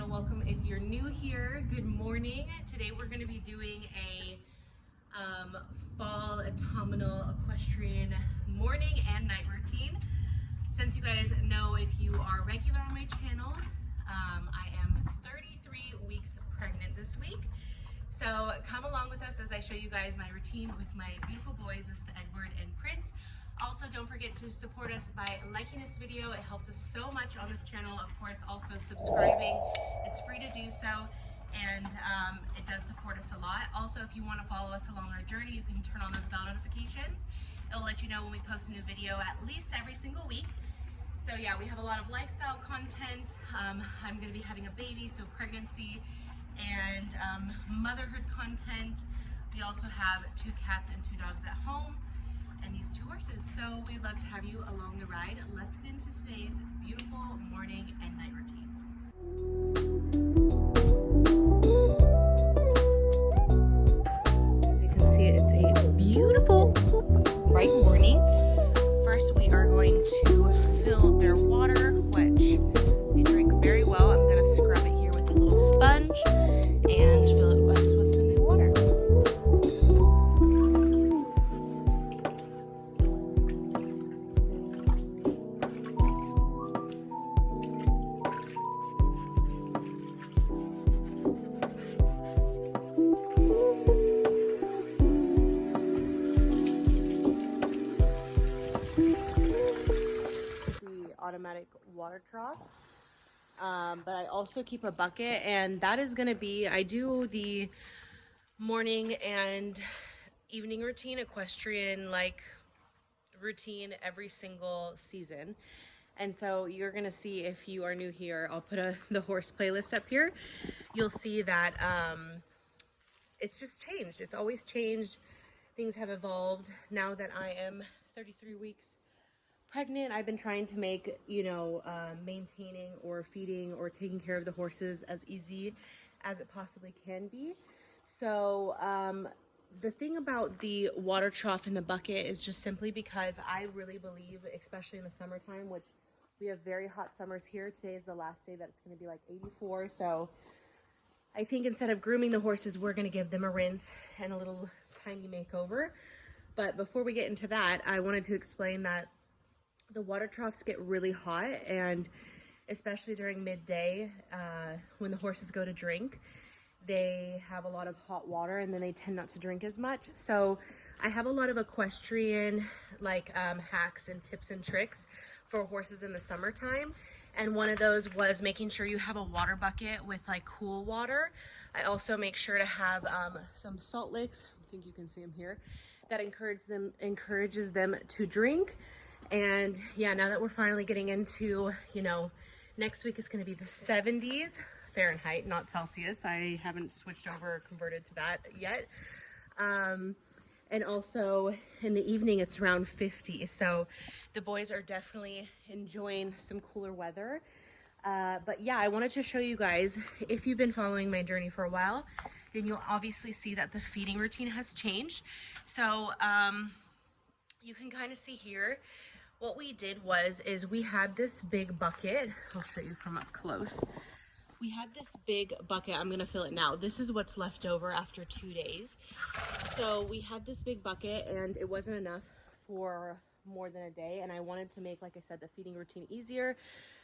channel. Welcome if you're new here. Good morning. Today we're going to be doing a fall autumnal equestrian morning and night routine. Since you guys know, if you are regular on my channel, I am 33 weeks pregnant this week. So come along with us as I show you guys my routine with my beautiful boys. This is Edward and Prince. Also, don't forget to support us by liking this video. It helps us so much on this channel. Of course, also subscribing. It's free to do so, and it does support us a lot. Also, if you want to follow us along our journey, you can turn on those bell notifications. It'll let you know when we post a new video at least every single week. So yeah, we have a lot of lifestyle content. I'm going to be having a baby, so pregnancy and motherhood content. We also have 2 cats and 2 dogs at home, and these 2 horses. So we'd love to have you along the ride. Let's get into today's beautiful morning and night routine. As you can see, it's a beautiful, bright morning. First, we are going to fill their water, which they drink very well. I'm gonna scrub it here with a little sponge and fill it up with some new water. Automatic water troughs, but I also keep a bucket, and that is going to be, I do the morning and evening routine, equestrian like routine every single season. And so you're going to see, if you are new here, I'll put the horse playlist up here. You'll see that it's just changed. It's always changed. Things have evolved. Now that I am 33 weeks pregnant, I've been trying to make, maintaining or feeding or taking care of the horses as easy as it possibly can be. So the thing about the water trough in the bucket is just simply because I really believe, especially in the summertime, which we have very hot summers here. Today is the last day that it's going to be like 84. So I think instead of grooming the horses, we're going to give them a rinse and a little tiny makeover. But before we get into that, I wanted to explain that the water troughs get really hot, and especially during midday, when the horses go to drink, they have a lot of hot water, and then they tend not to drink as much. So I have a lot of equestrian hacks and tips and tricks for horses in the summertime. And one of those was making sure you have a water bucket with cool water. I also make sure to have some salt licks. I think you can see them here. That encourages them to drink. And yeah, now that we're finally getting into, next week is going to be the 70s Fahrenheit, not Celsius. I haven't switched over or converted to that yet. And also in the evening, it's around 50. So the boys are definitely enjoying some cooler weather. But yeah, I wanted to show you guys, if you've been following my journey for a while, then you'll obviously see that the feeding routine has changed. So you can kind of see here, what we did is we had this big bucket. I'll show you from up close. We had this big bucket. I'm gonna fill it now. This is what's left over after 2 days. So we had this big bucket, and it wasn't enough for more than a day. And I wanted to make, like I said, the feeding routine easier,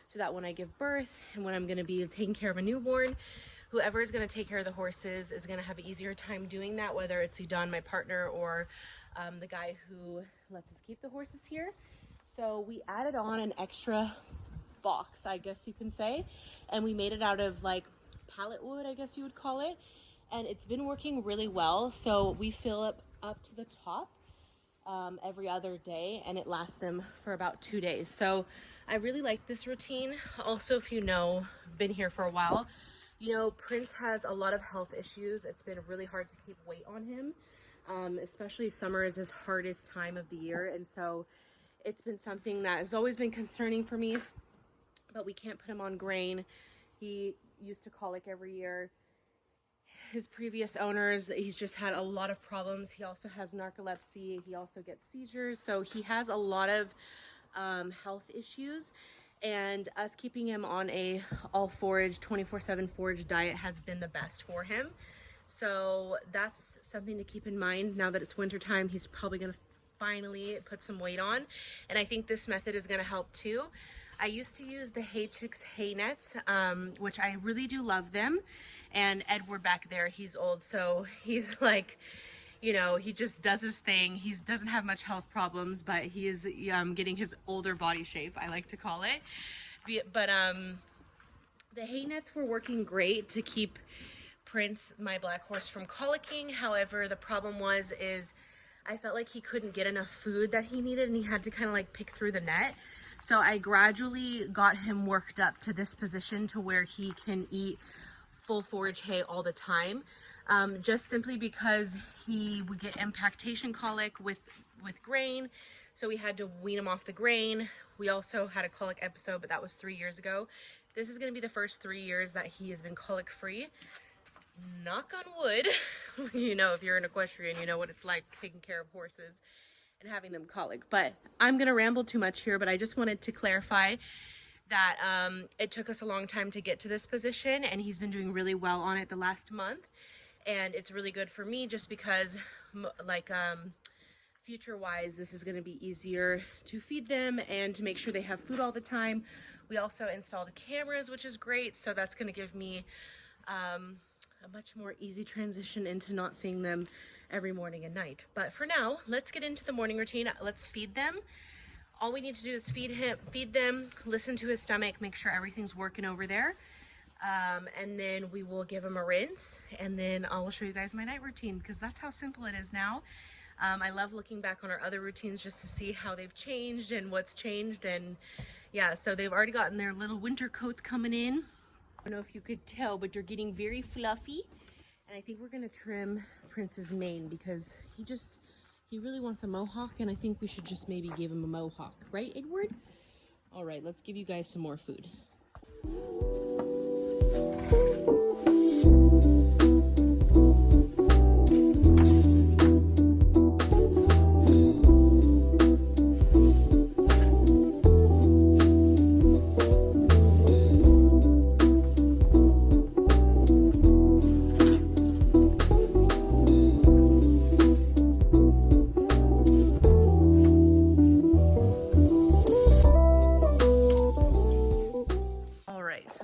so that when I give birth and when I'm gonna be taking care of a newborn, whoever is gonna take care of the horses is gonna have an easier time doing that, whether it's Edan, my partner, or the guy who lets us keep the horses here. So we added on an extra box, I guess you can say, and we made it out of pallet wood, I guess you would call it, and it's been working really well. So we fill it up to the top every other day, and it lasts them for about 2 days. So I really like this routine. Also, if been here for a while, Prince has a lot of health issues. It's been really hard to keep weight on him, especially summer is his hardest time of the year, and so it's been something that has always been concerning for me, but we can't put him on grain. He used to colic every year. His previous owners, he's just had a lot of problems. He also has narcolepsy. He also gets seizures. So he has a lot of health issues. and us keeping him on a all forage 24/7 forage diet has been the best for him. So that's something to keep in mind. Now that it's winter time, he's probably going to finally put some weight on, and I think this method is going to help too. I used to use the Hey Chicks hay nets, which I really do love them. And Edward back there, he's old, so he's like, you know, he just does his thing. He doesn't have much health problems, but he is getting his older body shape, I like to call it. But the hay nets were working great to keep Prince, my black horse, from colicking. However, the problem is I felt like he couldn't get enough food that he needed, and he had to kind of like pick through the net. So I gradually got him worked up to this position to where he can eat full forage hay all the time, just simply because he would get impactation colic with grain, so we had to wean him off the grain. We also had a colic episode, but that was 3 years ago. This is going to be the first 3 years that he has been colic free. Knock on wood. You know, if you're an equestrian, you know what it's like taking care of horses and having them colic. But I'm going to ramble too much here, but I just wanted to clarify that it took us a long time to get to this position, and he's been doing really well on it the last month. And it's really good for me just because, like, future-wise, this is going to be easier to feed them and to make sure they have food all the time. We also installed cameras, which is great, so that's going to give me a much more easy transition into not seeing them every morning and night. But for now, let's get into the morning routine. Let's feed them. All we need to do is feed them, listen to his stomach, make sure everything's working over there. And then we will give him a rinse, and then I will show you guys my night routine, because that's how simple it is now. I love looking back on our other routines just to see how they've changed and what's changed. And yeah, so they've already gotten their little winter coats coming in. I don't know if you could tell, but they're getting very fluffy. And I think we're gonna trim Prince's mane because he really wants a mohawk, and I think we should just maybe give him a mohawk, right, Edward? All right, let's give you guys some more food.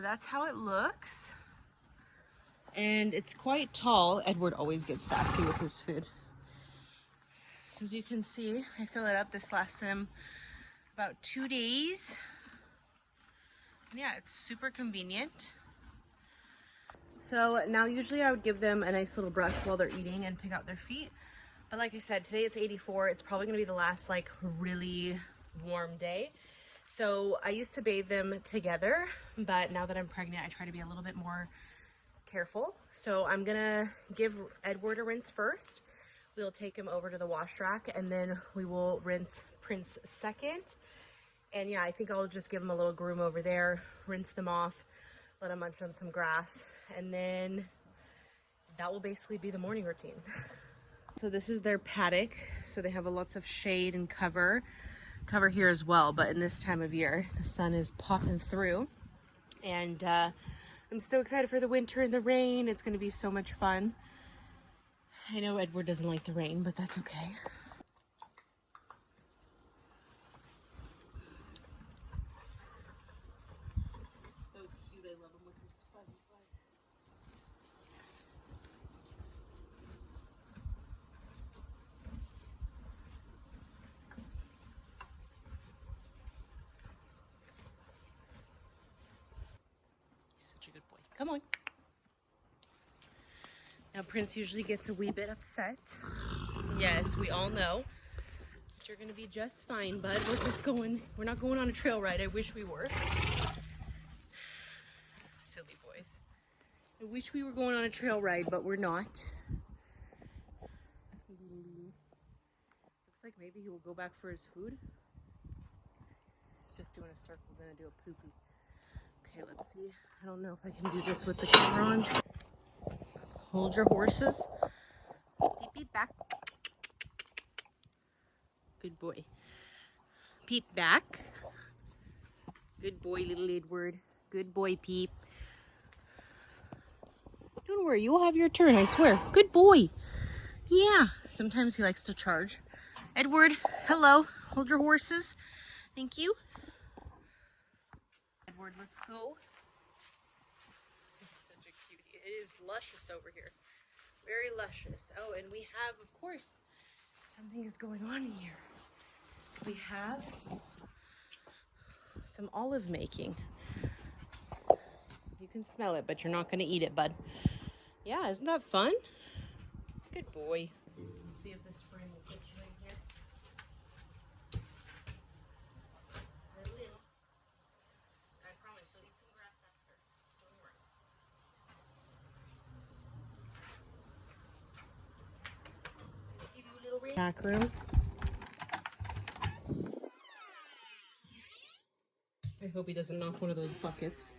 That's how it looks, and it's quite tall. Edward always gets sassy with his food. So as you can see, I fill it up. This lasts him about 2 days, and yeah, it's super convenient. So now usually I would give them a nice little brush while they're eating and pick out their feet, but like I said, today it's 84. It's probably gonna be the last like really warm day. So I used to bathe them together, but now that I'm pregnant, I try to be a little bit more careful. So I'm gonna give Edward a rinse first. We'll take him over to the wash rack, and then we will rinse Prince second. And yeah, I think I'll just give him a little groom over there, rinse them off, let them munch on some grass, and then that will basically be the morning routine. So this is their paddock. So they have lots of shade and cover here as well, but in this time of year the sun is popping through, and I'm so excited for the winter and the rain. It's going to be so much fun. I know Edward doesn't like the rain, but that's okay. So cute. I love him with his fuzzy fuzz. Such a good boy. Come on. Now Prince usually gets a wee bit upset. Yes, we all know. But you're gonna be just fine, bud. We're not going on a trail ride. I wish we were. Silly boys. I wish we were going on a trail ride, but we're not. Looks like maybe he will go back for his food. He's just doing a circle, gonna do a poopy. Okay, let's see. I don't know if I can do this with the camera on. Hold your horses. Peep, peep back. Good boy. Peep back. Good boy, little Edward. Good boy, Peep. Don't worry, you will have your turn, I swear. Good boy. Yeah. Sometimes he likes to charge. Edward, hello. Hold your horses. Thank you. Edward, let's go. Such a cutie. It is luscious over here. Very luscious. Oh, and we have, of course, something is going on here. We have some olive making. You can smell it, but you're not going to eat it, bud. Yeah, isn't that fun? Good boy. Let's see if this friend will put you in here. A little. I promise you'll eat some grass after. Don't worry. Give you a little ring. Back room. I hope he doesn't knock one of those buckets.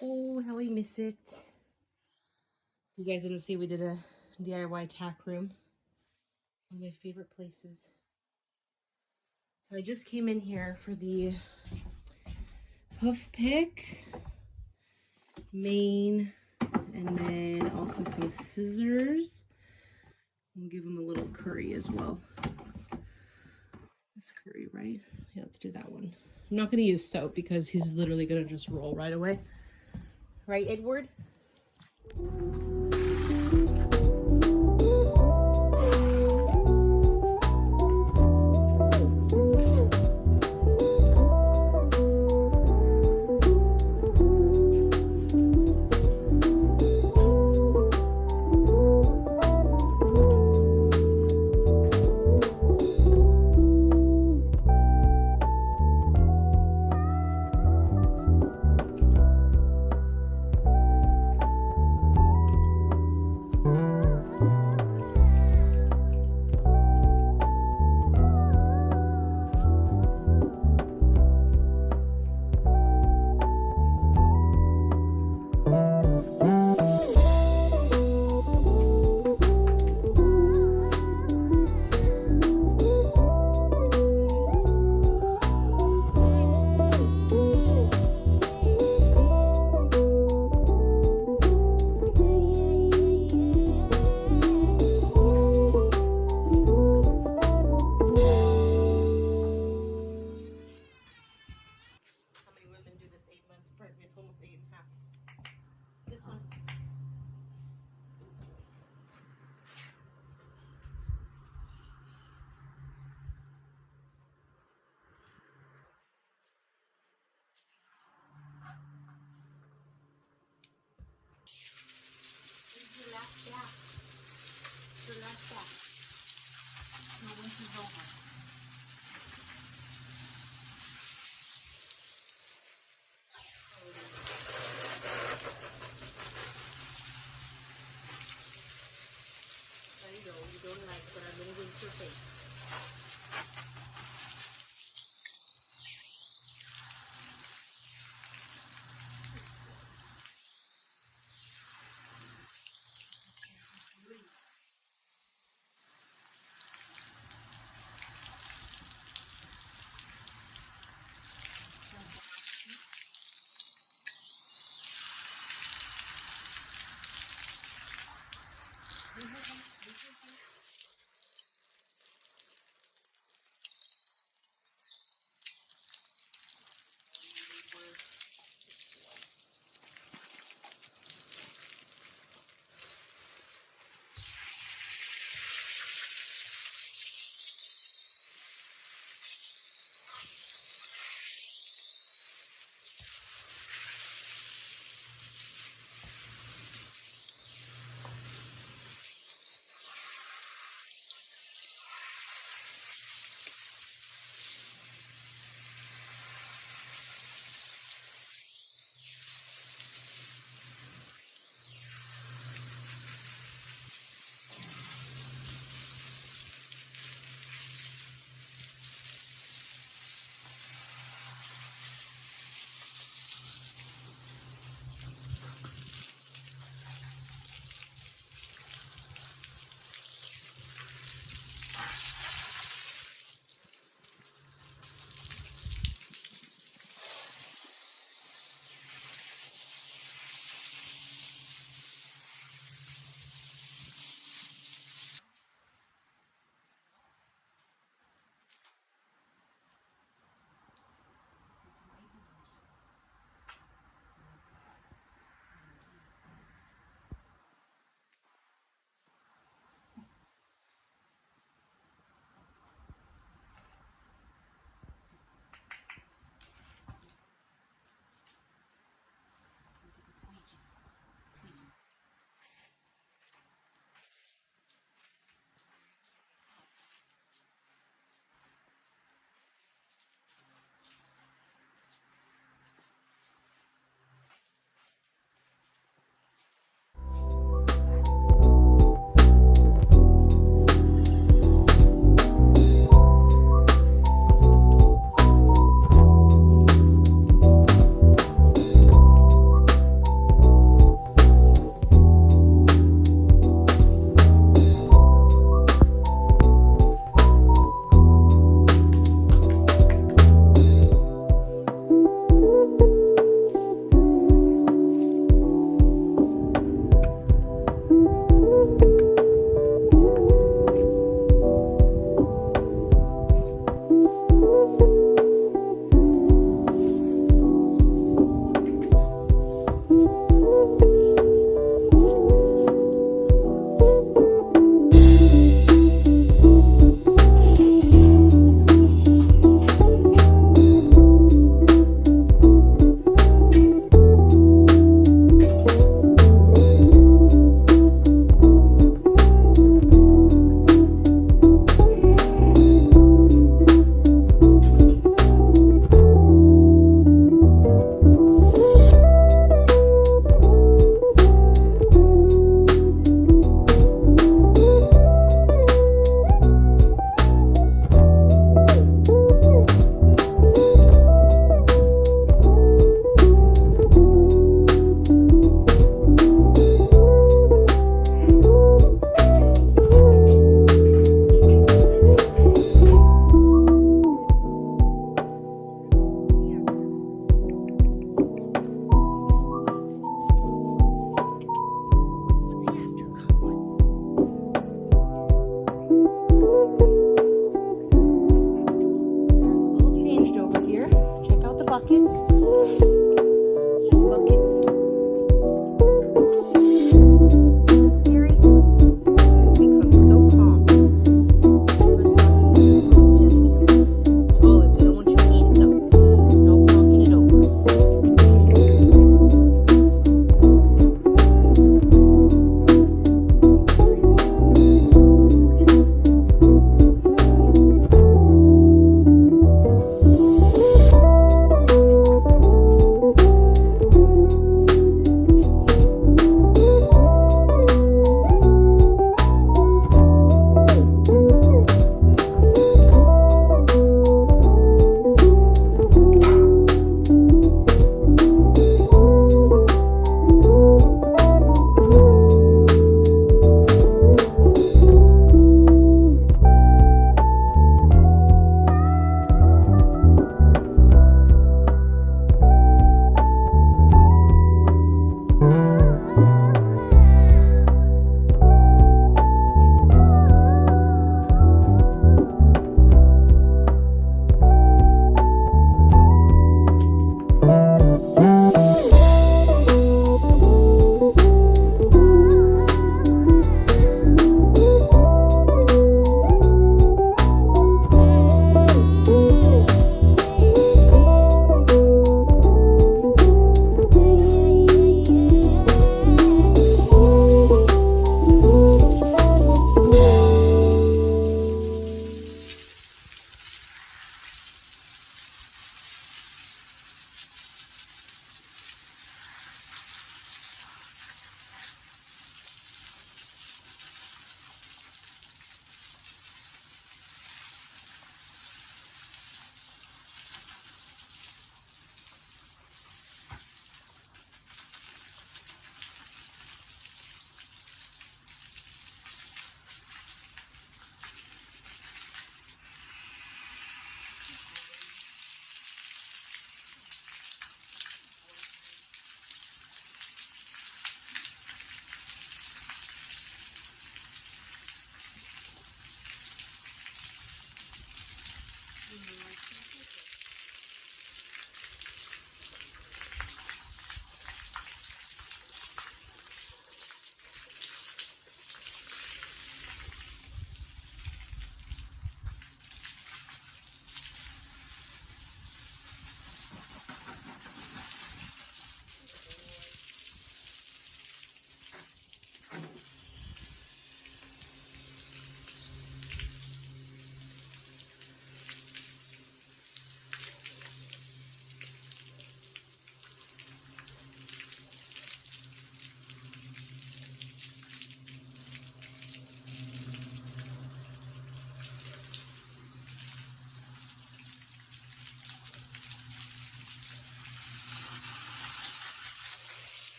Oh, how I miss it. If you guys didn't see, we did a DIY tack room. One of my favorite places. So I just came in here for the hoof pick, mane, and then also some scissors. We'll give him a little curry as well. This curry, right? Yeah, let's do that one. I'm not going to use soap because he's literally going to just roll right away. Right, Edward? You don't like, but I'm gonna rinse your face.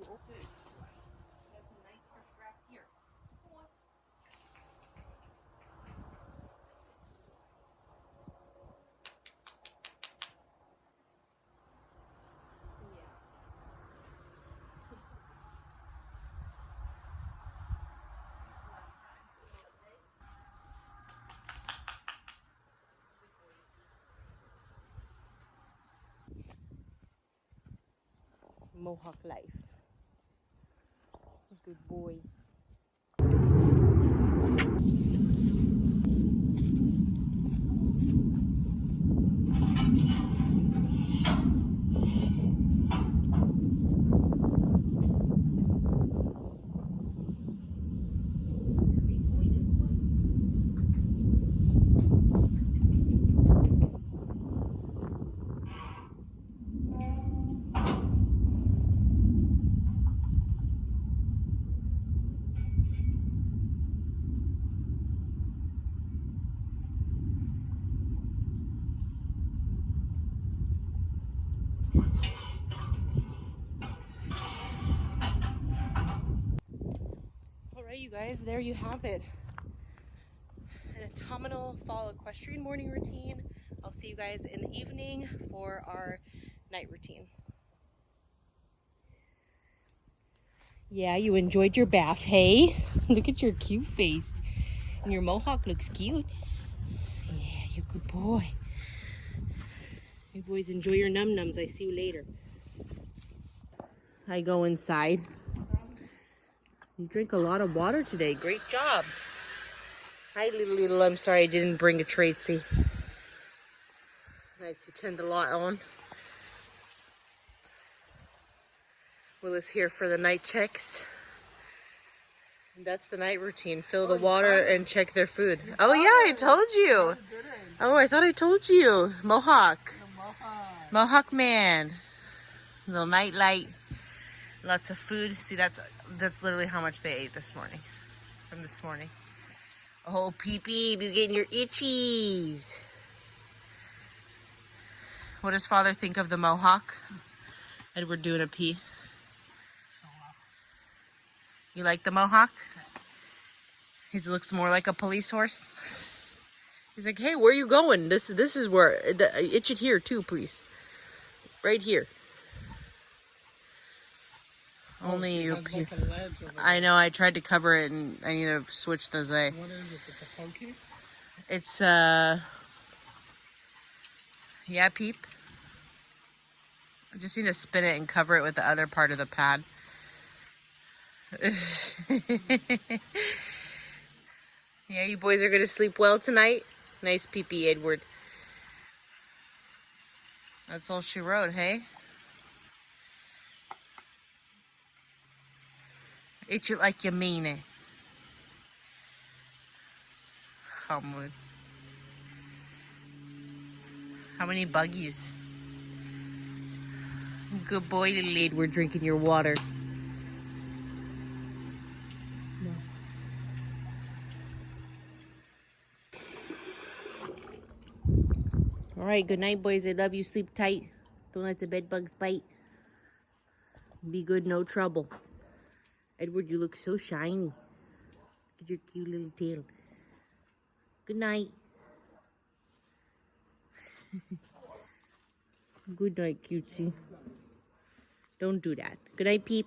Good. Got some nice fresh grass here. Mohawk life. Good boy. Alright, you guys, there you have it. An autumnal fall equestrian morning routine. I'll see you guys in the evening for our night routine. Yeah, you enjoyed your bath, hey? Look at your cute face. And your mohawk looks cute. Yeah, you good boy. You boys enjoy your num-nums. I see you later. I go inside. You drink a lot of water today. Great job. Hi, little. I'm sorry I didn't bring a tradesy. Nice to tend the lot on. Willis here for the night checks. That's the night routine. Fill the water and check their food. Oh yeah, I told you. Oh, I thought I told you. Mohawk. Mohawk man. Little night light. Lots of food. See, that's literally how much they ate this morning. From this morning. Oh, pee-pee, you getting your itchies. What does Father think of the Mohawk? Edward doing a pee. You like the Mohawk? He looks more like a police horse. He's like, hey, where are you going? This is where, itch it here too, please. Right here. Only you. Like a ledge over there. I know, I tried to cover it and I need to switch the Zay. What is it? It's a pokey? It's, yeah, Peep. I just need to spin it and cover it with the other part of the pad. Yeah, you boys are going to sleep well tonight? Nice pee-pee, Edward. That's all she wrote, hey? Itch it like you mean it. Hamud. How many buggies? Good boy, little Edward, drinking your water. All right, good night, boys. I love you. Sleep tight. Don't let the bed bugs bite. Be good, no trouble. Edward, you look so shiny. Look at your cute little tail. Good night. Good night, cutesy. Don't do that. Good night, Peep.